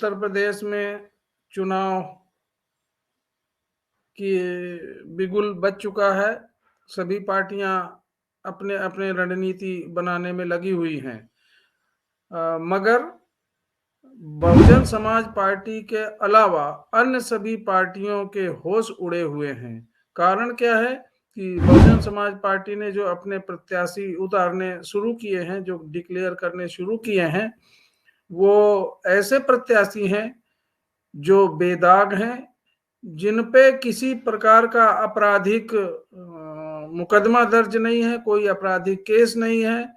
उत्तर प्रदेश में चुनाव की बिगुल बज चुका है। सभी पार्टियां अपने अपने रणनीति बनाने में लगी हुई हैं। मगर बहुजन समाज पार्टी के अलावा अन्य सभी पार्टियों के होश उड़े हुए हैं। कारण क्या है कि बहुजन समाज पार्टी ने जो अपने प्रत्याशी उतारने शुरू किए हैं, जो डिक्लेयर करने शुरू किए हैं, वो ऐसे प्रत्याशी हैं जो बेदाग हैं, जिन पे किसी प्रकार का आपराधिक मुकदमा दर्ज नहीं है, कोई आपराधिक केस नहीं है।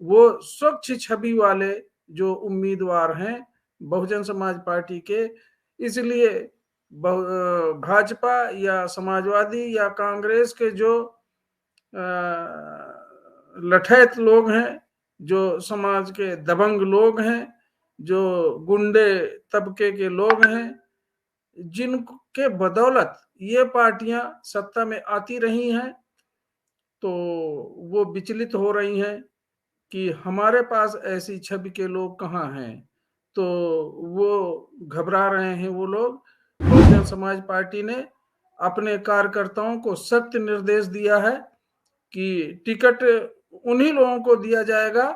वो स्वच्छ छवि वाले जो उम्मीदवार हैं बहुजन समाज पार्टी के, इसलिए भाजपा या समाजवादी या कांग्रेस के जो लठैत लोग हैं, जो समाज के दबंग लोग हैं, जो गुंडे तबके के लोग हैं, जिनके बदौलत ये पार्टियां सत्ता में आती रही हैं, तो वो विचलित हो रही हैं कि हमारे पास ऐसी छवि के लोग कहाँ हैं। तो वो घबरा रहे हैं। वो लोग, बहुजन समाज पार्टी ने अपने कार्यकर्ताओं को सख्त निर्देश दिया है कि टिकट उन्हीं लोगों को दिया जाएगा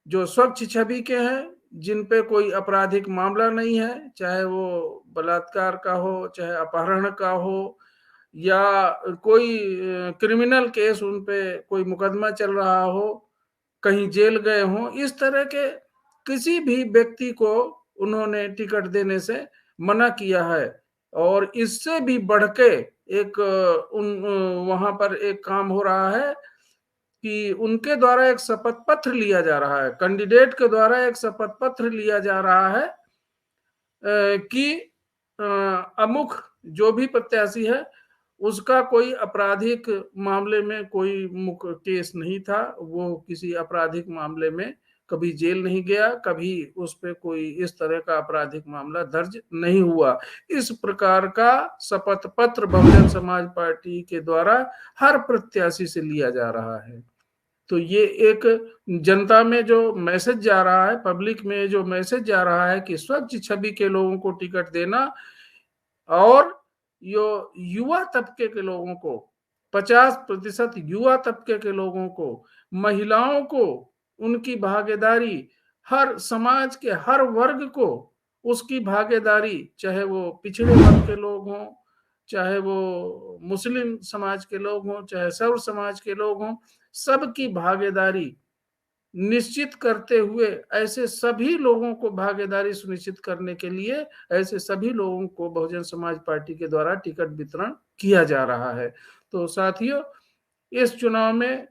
जो स्वच्छ छवि के हैं, जिन पे कोई आपराधिक मामला नहीं है, चाहे वो बलात्कार का हो, चाहे अपहरण का हो, या कोई क्रिमिनल केस उन पे कोई मुकदमा चल रहा हो, कहीं जेल गए हों। इस तरह के किसी भी व्यक्ति को उन्होंने टिकट देने से मना किया है। और इससे भी बढ़ के एक वहां पर एक काम हो रहा है कि उनके द्वारा एक शपथ पत्र लिया जा रहा है, कैंडिडेट के द्वारा एक शपथ पत्र लिया जा रहा है कि अमुक जो भी प्रत्याशी है उसका कोई आपराधिक मामले में कोई केस नहीं था, वो किसी आपराधिक मामले में कभी जेल नहीं गया, कभी उस पर कोई इस तरह का आपराधिक मामला दर्ज नहीं हुआ। इस प्रकार का शपथ पत्र बहुजन समाज पार्टी के द्वारा हर प्रत्याशी से लिया जा रहा है। तो ये एक जनता में जो मैसेज जा रहा है, पब्लिक में जो मैसेज जा रहा है कि स्वच्छ छवि के लोगों को टिकट देना, और यो युवा तबके के लोगों को, 50% युवा तबके के लोगों को, महिलाओं को, उनकी भागीदारी, हर समाज के हर वर्ग को उसकी भागीदारी, चाहे वो पिछड़े वर्ग के लोग हों, चाहे वो मुस्लिम समाज के लोग हों, चाहे सर्व समाज के लोग हों, सबकी भागीदारी निश्चित करते हुए, ऐसे सभी लोगों को भागीदारी सुनिश्चित करने के लिए ऐसे सभी लोगों को बहुजन समाज पार्टी के द्वारा टिकट वितरण किया जा रहा है। तो साथियों, इस चुनाव में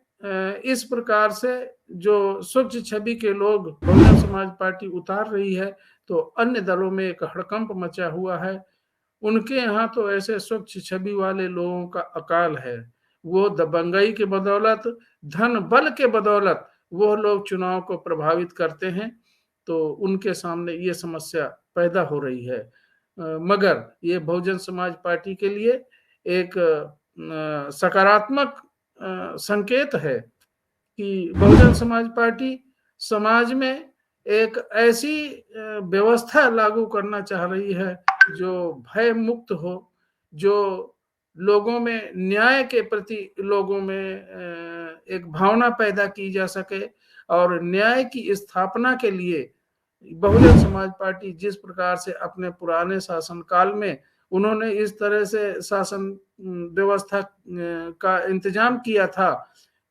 इस प्रकार से जो स्वच्छ छवि के लोग बहुजन समाज पार्टी उतार रही है, तो अन्य दलों में एक हड़कंप मचा हुआ है। उनके यहाँ तो ऐसे स्वच्छ छवि वाले लोगों का अकाल है। वो दबंगई के बदौलत, धन बल के बदौलत वो लोग चुनाव को प्रभावित करते हैं, तो उनके सामने ये समस्या पैदा हो रही है। मगर ये बहुजन समाज पार्टी के लिए एक सकारात्मक संकेत है कि बहुजन समाज पार्टी समाज में एक ऐसी व्यवस्था लागू करना चाह रही है जो भय मुक्त हो, जो लोगों में न्याय के प्रति लोगों में एक भावना पैदा की जा सके, और न्याय की स्थापना के लिए बहुजन समाज पार्टी जिस प्रकार से अपने पुराने शासन काल में उन्होंने इस तरह से शासन व्यवस्था का इंतजाम किया था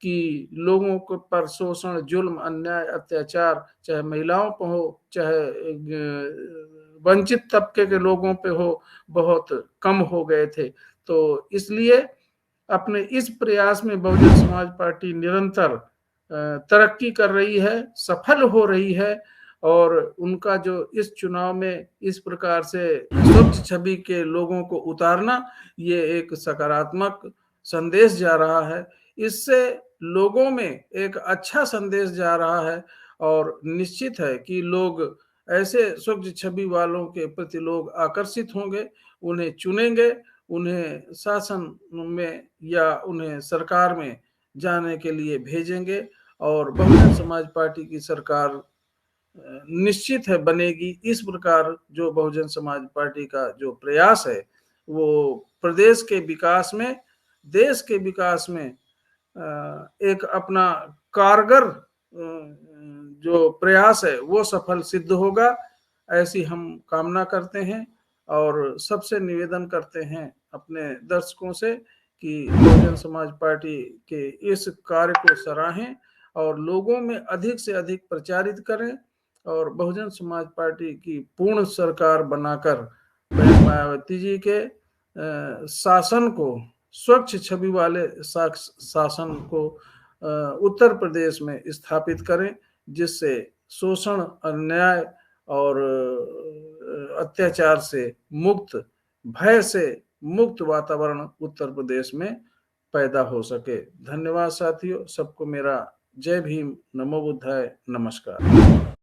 कि लोगों को पर शोषण, जुल्म, अन्याय, अत्याचार, चाहे महिलाओं पर हो, चाहे वंचित तबके के लोगों पे हो, बहुत कम हो गए थे। तो इसलिए अपने इस प्रयास में बहुजन समाज पार्टी निरंतर तरक्की कर रही है, सफल हो रही है, और उनका जो इस चुनाव में इस प्रकार से स्वच्छ छवि के लोगों को उतारना, ये एक सकारात्मक संदेश जा रहा है। इससे लोगों में एक अच्छा संदेश जा रहा है, और निश्चित है कि लोग ऐसे स्वच्छ छवि वालों के प्रति लोग आकर्षित होंगे, उन्हें चुनेंगे, उन्हें शासन में या उन्हें सरकार में जाने के लिए भेजेंगे, और बहुजन समाज पार्टी की सरकार निश्चित है बनेगी। इस प्रकार जो बहुजन समाज पार्टी का जो प्रयास है वो प्रदेश के विकास में, देश के विकास में एक अपना कारगर जो प्रयास है वो सफल सिद्ध होगा, ऐसी हम कामना करते हैं। और सबसे निवेदन करते हैं अपने दर्शकों से कि बहुजन समाज पार्टी के इस कार्य को सराहें और लोगों में अधिक से अधिक प्रचारित करें और बहुजन समाज पार्टी की पूर्ण सरकार बनाकर बहन मायावती जी के शासन को, स्वच्छ छवि वाले शासन को उत्तर प्रदेश में स्थापित करें, जिससे शोषण, अन्याय और अत्याचार से मुक्त, भय से मुक्त वातावरण उत्तर प्रदेश में पैदा हो सके। धन्यवाद साथियों, सबको मेरा जय भीम, नमो बुद्धाय, नमस्कार।